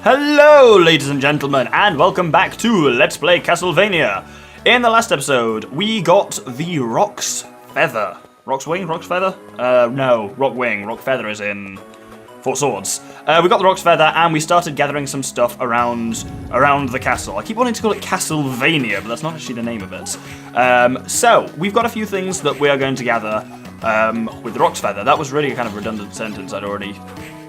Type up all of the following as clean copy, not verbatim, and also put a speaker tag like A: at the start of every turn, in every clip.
A: Hello, ladies and gentlemen, and welcome back to Let's Play Castlevania. In the last episode, we got the Rock's Feather. Rock's Wing? Rock's Feather? No, Rock Wing. Rock Feather is in Four Swords. We got the Rock's Feather, and we started gathering some stuff around the castle. I keep wanting to call it Castlevania, but that's not actually the name of it. So, we've got a few things that we are going to gather with the Rock's Feather. That was really a kind of redundant sentence. I'd already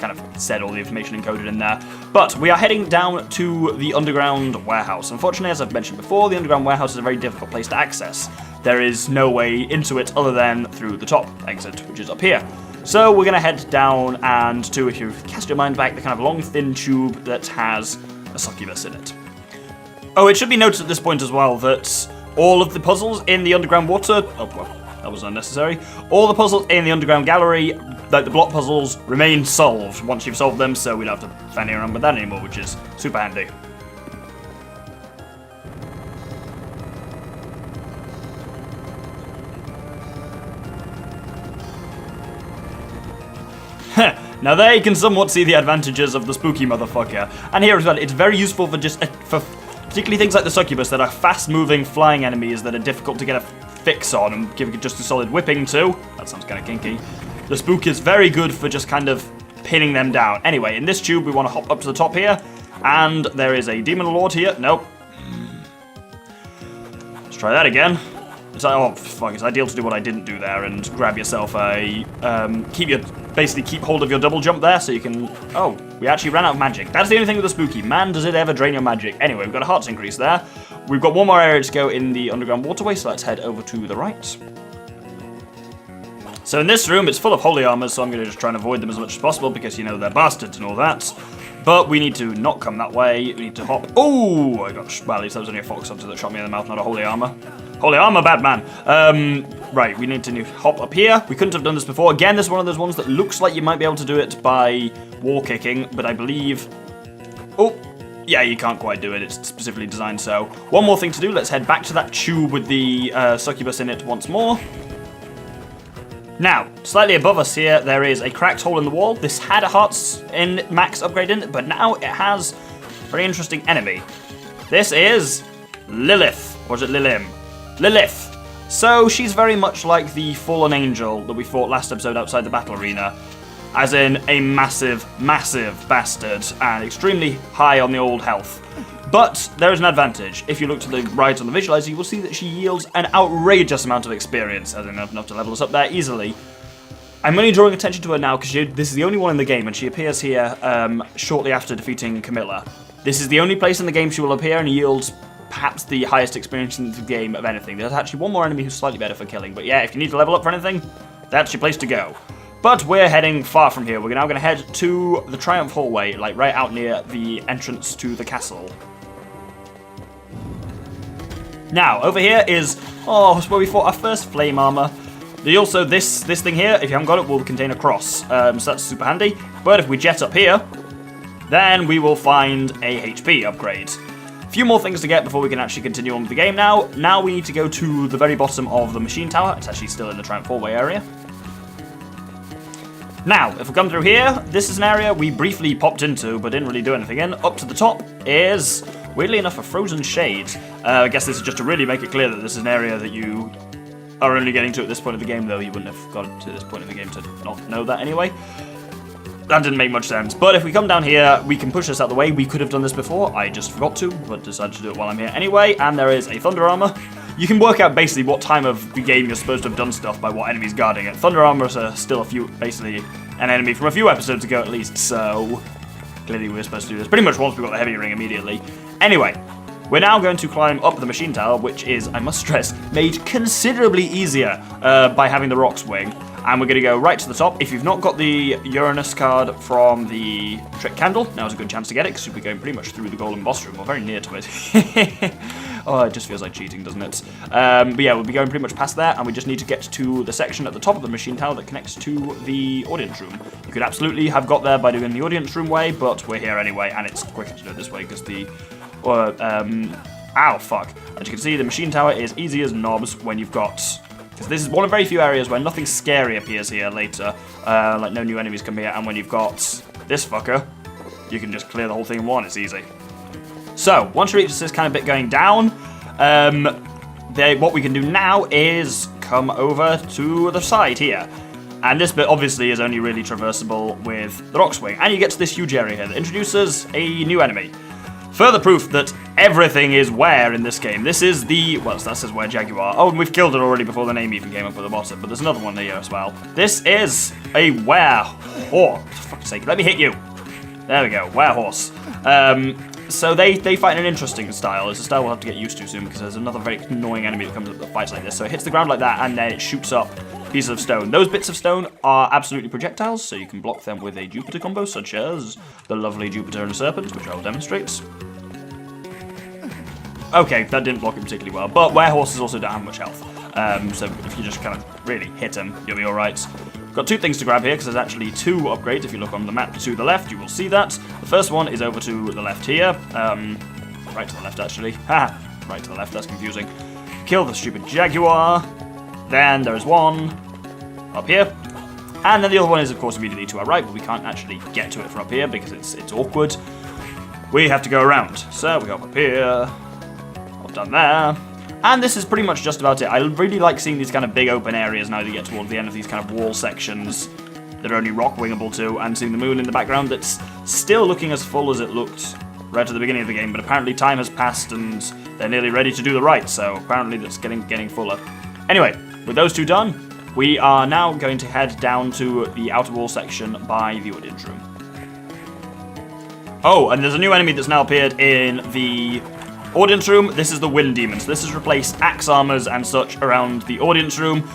A: kind of said all the information encoded in there. But we are heading down to the underground warehouse. Unfortunately, as I've mentioned before, the underground warehouse is a very difficult place to access. There is no way into it other than through the top exit, which is up here. So we're going to head down and to, if you cast your mind back, the kind of long, thin tube that has a succubus in it. Oh, it should be noted at this point as well that all of the puzzles in the underground water... Oh, well, that was unnecessary. All the puzzles in the underground gallery, like the block puzzles, remain solved once you've solved them, so we don't have to fanny around with that anymore, which is super handy. Now there you can somewhat see the advantages of the spooky motherfucker. And here as well, it's very useful for particularly things like the succubus that are fast-moving flying enemies that are difficult to get a fix on and give it just a solid whipping to. That sounds kind of kinky. The spook is very good for just kind of pinning them down. Anyway, in this tube we want to hop up to the top here, and there is a demon lord here. Nope. Let's try that again. It's like, oh fuck, it's ideal to do what I didn't do there and grab yourself a basically keep hold of your double jump there so you can... Oh, we actually ran out of magic. That's the only thing with the spooky. Man, does it ever drain your magic. Anyway, we've got a hearts increase there. We've got one more area to go in the underground waterway, so let's head over to the right. So in this room, it's full of holy armors, so I'm going to just try and avoid them as much as possible because, you know, they're bastards and all that. But we need to not come that way. We need to hop... Oh, I got... Well, at least that was only a fox hunter that shot me in the mouth, not a holy armor. Holy armor, bad man. Right, we need to hop up here. We couldn't have done this before. Again, this is one of those ones that looks like you might be able to do it by wall kicking, but I believe... Oh, yeah, you can't quite do it. It's specifically designed so. One more thing to do. Let's head back to that tube with the succubus in it once more. Now, slightly above us here, there is a cracked hole in the wall. This had a Hearts in Max upgrade in it, but now it has a very interesting enemy. This is Lilith, or is it Lilim? Lilith. So she's very much like the fallen angel that we fought last episode outside the battle arena, as in a massive, massive bastard and extremely high on the old health. But there is an advantage. If you look to the right on the visualizer, you will see that she yields an outrageous amount of experience, as enough to level us up there easily. I'm only drawing attention to her now because this is the only one in the game, and she appears here shortly after defeating Camilla. This is the only place in the game she will appear and yields perhaps the highest experience in the game of anything. There's actually one more enemy who's slightly better for killing, but yeah, if you need to level up for anything, that's your place to go. But we're heading far from here. We're now going to head to the Triumph Hallway, like right out near the entrance to the castle. Now, over here is, it's where we fought our first flame armor. Also, this thing here, if you haven't got it, will contain a cross, so that's super handy. But if we jet up here, then we will find a HP upgrade. A few more things to get before we can actually continue on with the game now. Now we need to go to the very bottom of the machine tower. It's actually still in the Triumph Hallway area. Now, if we come through here, this is an area we briefly popped into, but didn't really do anything in. Up to the top is, weirdly enough, a frozen shade. I guess this is just to really make it clear that this is an area that you are only getting to at this point of the game, though you wouldn't have got to this point of the game to not know that anyway. That didn't make much sense. But if we come down here, we can push this out of the way. We could have done this before. I just forgot to, but decided to do it while I'm here anyway. And there is a thunder armor. You can work out basically what time of the game you're supposed to have done stuff by what enemies guarding it. Thunder armors are still basically an enemy from a few episodes ago at least, so clearly we were supposed to do this pretty much once we got the heavy ring immediately. Anyway, we're now going to climb up the machine tower, which is, I must stress, made considerably easier by having the Rock's Wing. And we're going to go right to the top. If you've not got the Uranus card from the Trick Candle, now's a good chance to get it, because you'll be going pretty much through the Golden Boss Room, or very near to it. Oh, it just feels like cheating, doesn't it? But yeah, we'll be going pretty much past there, and we just need to get to the section at the top of the machine tower that connects to the audience room. You could absolutely have got there by doing the audience room way, but we're here anyway, and it's quicker to do it this way, because the... ow, fuck. As you can see, the machine tower is easy as knobs when you've got... Because this is one of very few areas where nothing scary appears here later. Like no new enemies come here, and when you've got this fucker, you can just clear the whole thing in one. It's easy. So, once you reach this kind of bit going down, what we can do now is come over to the side here. And this bit obviously is only really traversable with the rock swing. And you get to this huge area here that introduces a new enemy. Further proof that everything is were in this game. This is the, well, that says were Jaguar. Oh, and we've killed it already before the name even came up at the bottom, but there's another one here as well. This is a were horse. For fuck's sake, let me hit you. There we go, were horse. So they fight in an interesting style. It's a style we'll have to get used to soon because there's another very annoying enemy that comes up that fights like this. So it hits the ground like that and then it shoots up pieces of stone. Those bits of stone are absolutely projectiles, so you can block them with a Jupiter combo, such as the lovely Jupiter and Serpent, which I'll demonstrate. Okay, that didn't block it particularly well, but werehorses also don't have much health. So if you just kind of really hit them, you'll be alright. Got two things to grab here, because there's actually two upgrades. If you look on the map to the left, you will see that. The first one is over to the left here. Right to the left, actually. Ha! Right to the left, that's confusing. Kill the stupid Jaguar. Then there's one up here. And then the other one is, of course, immediately to our right, but we can't actually get to it from up here because it's awkward. We have to go around. So we go up here. Done there. And this is pretty much just about it. I really like seeing these kind of big open areas now that you get towards the end of these kind of wall sections that are only rock wingable to, and seeing the moon in the background that's still looking as full as it looked right at the beginning of the game, but apparently time has passed and they're nearly ready to do the right, so apparently that's getting fuller. Anyway, with those two done, we are now going to head down to the outer wall section by the audience room. Oh, and there's a new enemy that's now appeared in the audience room. This is the Wind Demons. This has replaced axe armors and such around the audience room.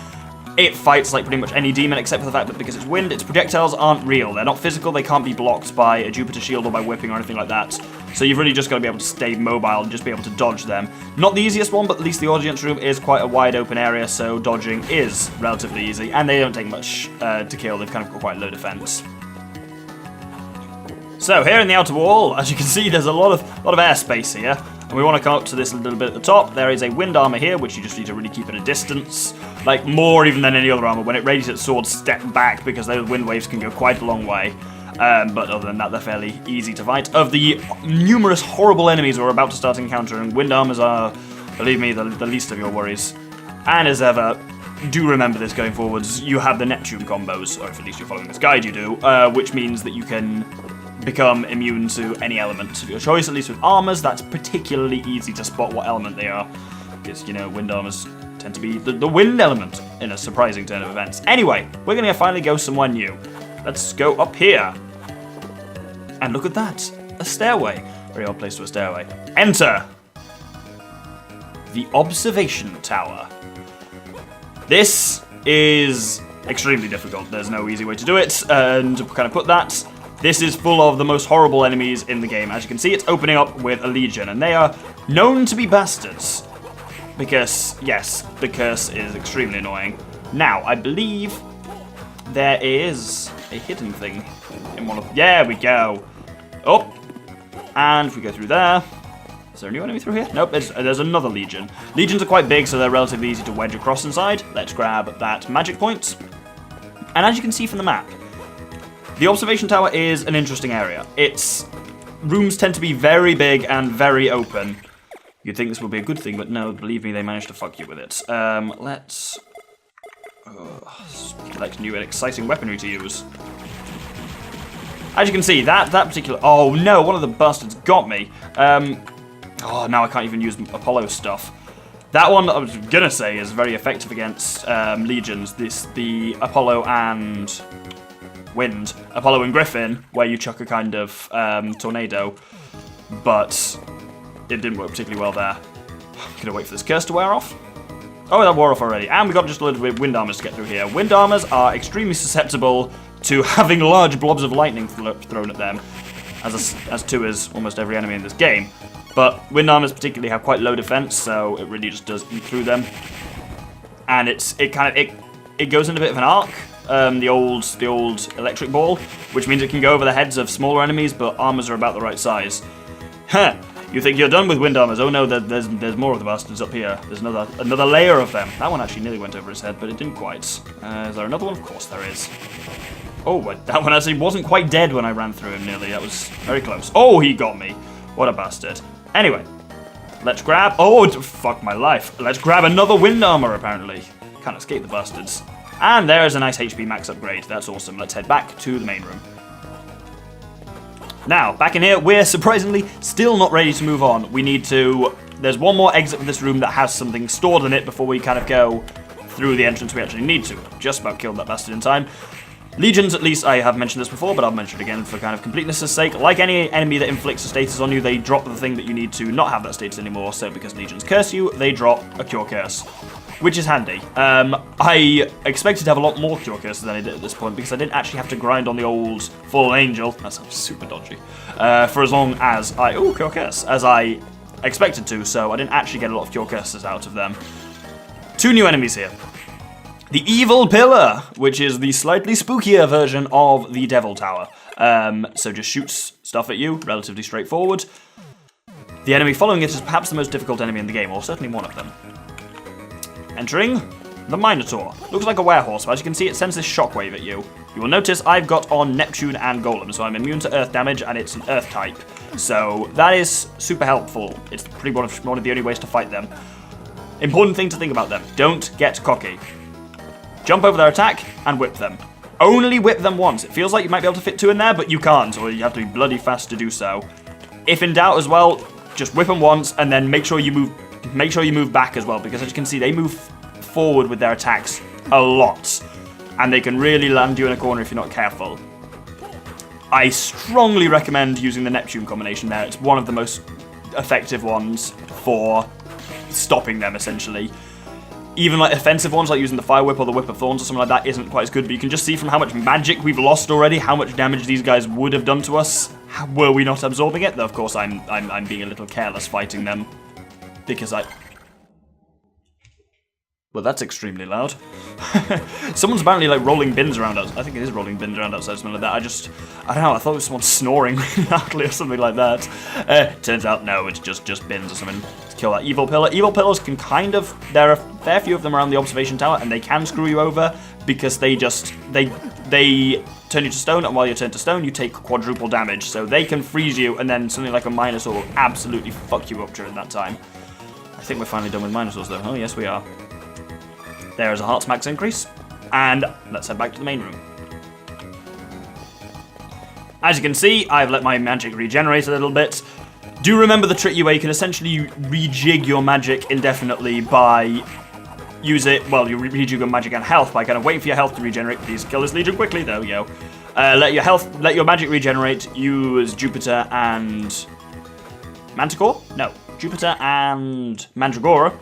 A: It fights like pretty much any demon except for the fact that because it's wind, its projectiles aren't real. They're not physical, they can't be blocked by a Jupiter shield or by whipping or anything like that. So you've really just got to be able to stay mobile and just be able to dodge them. Not the easiest one, but at least the audience room is quite a wide open area, so dodging is relatively easy. And they don't take much to kill, they've kind of got quite low defense. So here in the outer wall, as you can see, there's a lot of airspace here. And we want to come up to this a little bit at the top. There is a wind armor here, which you just need to really keep at a distance. Like, more even than any other armor. When it raises its sword, step back, because those wind waves can go quite a long way. But other than that, they're fairly easy to fight. Of the numerous horrible enemies we're about to start encountering, wind armors are, believe me, the least of your worries. And as ever, do remember this going forwards, you have the Neptune combos, or if at least you're following this guide, you do, which means that you can become immune to any element of your choice. At least with armors, that's particularly easy to spot what element they are, because, you know, wind armors tend to be the wind element in a surprising turn of events. Anyway, we're going to finally go somewhere new. Let's go up here. And look at that, a stairway. Very odd place to a stairway. Enter the observation tower. This is extremely difficult. There's no easy way to do it, and to kind of put that, this is full of the most horrible enemies in the game. As you can see, it's opening up with a legion, and they are known to be bastards. Because, yes, the curse is extremely annoying. Now, I believe there is a hidden thing in one of... There we go. Oh, and if we go through there... Is there a new enemy through here? Nope, there's another legion. Legions are quite big, so they're relatively easy to wedge across inside. Let's grab that magic point. And as you can see from the map, the observation tower is an interesting area. Its rooms tend to be very big and very open. You'd think this would be a good thing, but no, believe me, they managed to fuck you with it. Let's select new and exciting weaponry to use. As you can see, that particular... Oh no, one of the bastards got me. Oh, now I can't even use Apollo stuff. That one, I was gonna say, is very effective against legions. The Apollo and... Wind, Apollo and Griffin, where you chuck a kind of tornado, but it didn't work particularly well there. I'm gonna wait for this curse to wear off. Oh, that wore off already, and we got just a little bit of wind armors to get through here. Wind armors are extremely susceptible to having large blobs of lightning thrown at them, as too is almost every enemy in this game. But wind armors particularly have quite low defense, so it really just does eat through them, and it goes in a bit of an arc. The old electric ball, which means it can go over the heads of smaller enemies, but armors are about the right size. Huh, you think you're done with wind armors? Oh no, there's more of the bastards up here. There's another layer of them. That one actually nearly went over his head, but it didn't quite. Is there another one? Of course there is. Oh, that one actually wasn't quite dead when I ran through him nearly. That was very close. Oh, he got me. What a bastard. Anyway, let's grab... Oh, fuck my life. Let's grab another wind armor, apparently. Can't escape the bastards. And there is a nice HP max upgrade. That's awesome. Let's head back to the main room. Now, back in here, we're surprisingly still not ready to move on. We need to... There's one more exit for this room that has something stored in it before we kind of go through the entrance we actually need to. Just about killed that bastard in time. Legions, at least, I have mentioned this before, but I'll mention it again for kind of completeness' sake. Like any enemy that inflicts a status on you, they drop the thing that you need to not have that status anymore. So because Legions curse you, they drop a Cure Curse, which is handy. I expected to have a lot more Cure Curses than I did at this point, because I didn't actually have to grind on the old Fallen Angel. That sounds super dodgy. For as long as I... Ooh, Cure Curse. As I expected to, so I didn't actually get a lot of Cure Curses out of them. 2 new enemies here. The Evil Pillar, which is the slightly spookier version of the Devil Tower. So just shoots stuff at you, relatively straightforward. The enemy following it is perhaps the most difficult enemy in the game, or certainly one of them. Entering the Minotaur. Looks like a werehorse, but as you can see, it sends this shockwave at you. You will notice I've got on Neptune and Golem, so I'm immune to earth damage, and it's an earth type. So that is super helpful. It's pretty much one of the only ways to fight them. Important thing to think about them. Don't get cocky. Jump over their attack and whip them. Only whip them once. It feels like you might be able to fit 2 in there, but you can't, or you have to be bloody fast to do so. If in doubt as well, just whip them once and then make sure you move back as well, because as you can see, they move forward with their attacks a lot, and they can really land you in a corner if you're not careful. I strongly recommend using the Neptune combination there. It's one of the most effective ones for stopping them, essentially. Even like offensive ones, like using the Fire Whip or the Whip of Thorns or something like that, isn't quite as good, but you can just see from how much magic we've lost already, how much damage these guys would have done to us were we not absorbing it. Though, of course, I'm being a little careless fighting them, because well, that's extremely loud. Someone's apparently like rolling bins around us. I think it is rolling bins around outside, something like that. I don't know, I thought it was someone snoring really loudly or something like that. Turns out, no, it's just bins or something. Let's kill that Evil Pillar. Evil Pillars can kind of, there are a fair few of them around the observation tower, and they can screw you over, because they turn you to stone, and while you're turned to stone, you take quadruple damage. So they can freeze you, and then something like a Minotaur will absolutely fuck you up during that time. I think we're finally done with Minotaurs though. Oh yes, we are. There is a heart's max increase, and let's head back to the main room. As you can see, I've let my magic regenerate a little bit. Do remember the trick where you can essentially rejig your magic indefinitely by you rejig your magic and health by kind of waiting for your health to regenerate. Please kill this Legion quickly. There we go. Let your magic regenerate. Use Jupiter and Manticore? No, Jupiter and Mandragora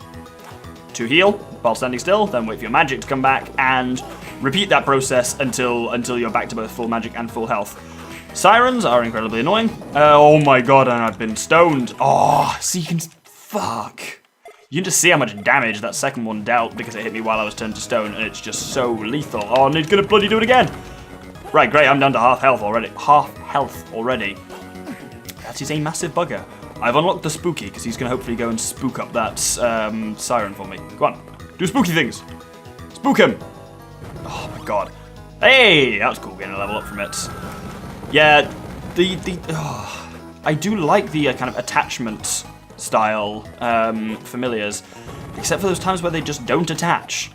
A: to heal while standing still, then wait for your magic to come back, and repeat that process until you're back to both full magic and full health. Sirens are incredibly annoying. Oh my god, and I've been stoned. Oh, so you can... Fuck. You can just see how much damage that second one dealt because it hit me while I was turned to stone, and it's just so lethal. Oh, and he's gonna bloody do it again. Right, great, I'm down to half health already. That is a massive bugger. I've unlocked the spooky, because he's going to hopefully go and spook up that siren for me. Go on, do spooky things. Spook him. Oh my god. Hey, that was cool getting a level up from it. Yeah, I do like the kind of attachment style familiars, except for those times where they just don't attach,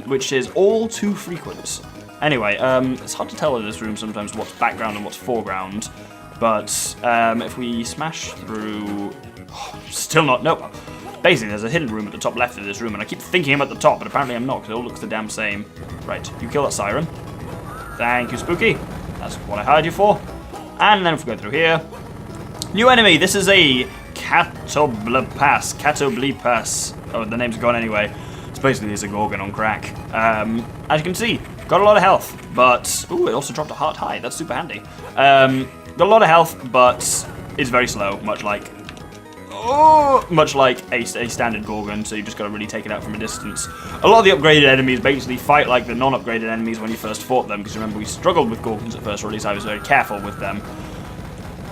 A: which is all too frequent. Anyway, it's hard to tell in this room sometimes what's background and what's foreground. But if we smash through... Oh, still not... Nope. Basically, there's a hidden room at the top left of this room, and I keep thinking I'm at the top, but apparently I'm not, because it all looks the damn same. Right, you kill that siren. Thank you, Spooky. That's what I hired you for. And then if we go through here... New enemy! This is a Catoblepas. Oh, the name's gone anyway. It's basically a Gorgon on crack. As you can see, got a lot of health, but... Ooh, it also dropped a heart high. That's super handy. Got a lot of health, but is very slow, much like a standard Gorgon, so you've just got to really take it out from a distance. A lot of the upgraded enemies basically fight like the non-upgraded enemies when you first fought them, because remember we struggled with Gorgons at first, or at least I was very careful with them.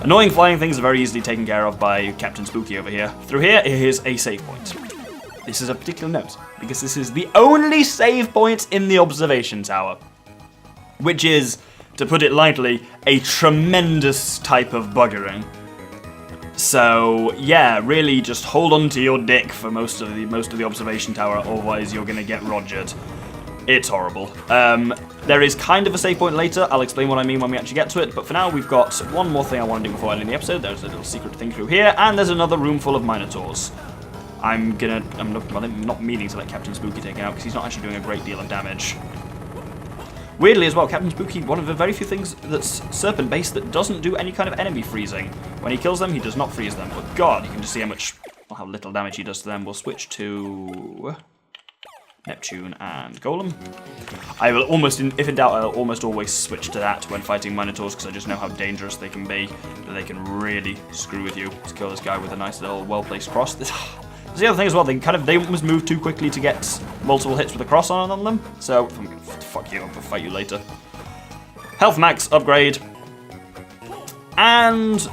A: Annoying flying things are very easily taken care of by Captain Spooky over here. Through here is a save point. This is a particular note, because this is the only save point in the observation tower, which is to put it lightly, a tremendous type of buggering. So yeah, really just hold on to your dick for most of the observation tower, otherwise you're gonna get rogered. It's horrible. There is kind of a save point later. I'll explain what I mean when we actually get to it, but for now we've got one more thing I want to do before I end the episode. There's a little secret thing through here, and there's another room full of Minotaurs. I'm not meaning to let Captain Spooky take it out, because he's not actually doing a great deal of damage. Weirdly as well, Captain Spooky, one of the very few things that's serpent-based that doesn't do any kind of enemy freezing. When he kills them, he does not freeze them, but god, you can just see how little damage he does to them. We'll switch to Neptune and Golem. I will almost, if in doubt, I'll almost always switch to that when fighting Minotaurs, because I just know how dangerous they can be, that they can really screw with you. Let's kill this guy with a nice little well-placed cross. This is the other thing as well, they almost move too quickly to get multiple hits with a cross on them, so I'm gonna fuck you, I'll fight you later. Health max upgrade. And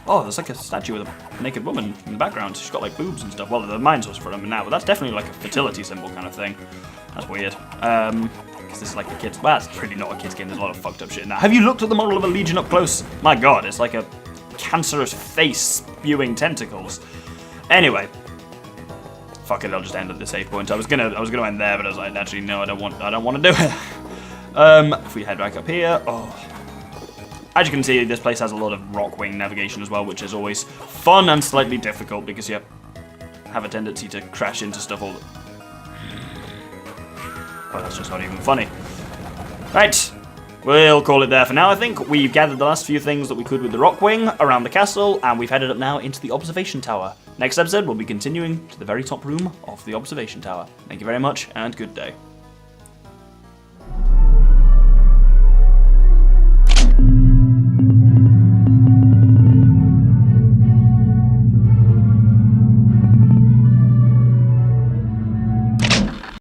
A: oh, there's like a statue with a naked woman in the background. She's got like boobs and stuff. Well, the Minotaurs for them now, but that's definitely like a fertility symbol kind of thing. That's weird. Because this is like the kids. Well, it's really not a kids game. There's a lot of fucked up shit in that. Have you looked at the model of a Legion up close? My god, it's like a cancerous face spewing tentacles. Anyway, fuck it. I'll just end at the save point. I was gonna end there, but I was like, actually, no, I don't want to do it. If we head back up here, oh. As you can see, this place has a lot of Rockwing navigation as well, which is always fun and slightly difficult because you have a tendency to crash into stuff all the... Oh, that's just not even funny. Right, we'll call it there for now, I think. We've gathered the last few things that we could with the Rockwing around the castle, and we've headed up now into the observation tower. Next episode, we'll be continuing to the very top room of the observation tower. Thank you very much, and good day.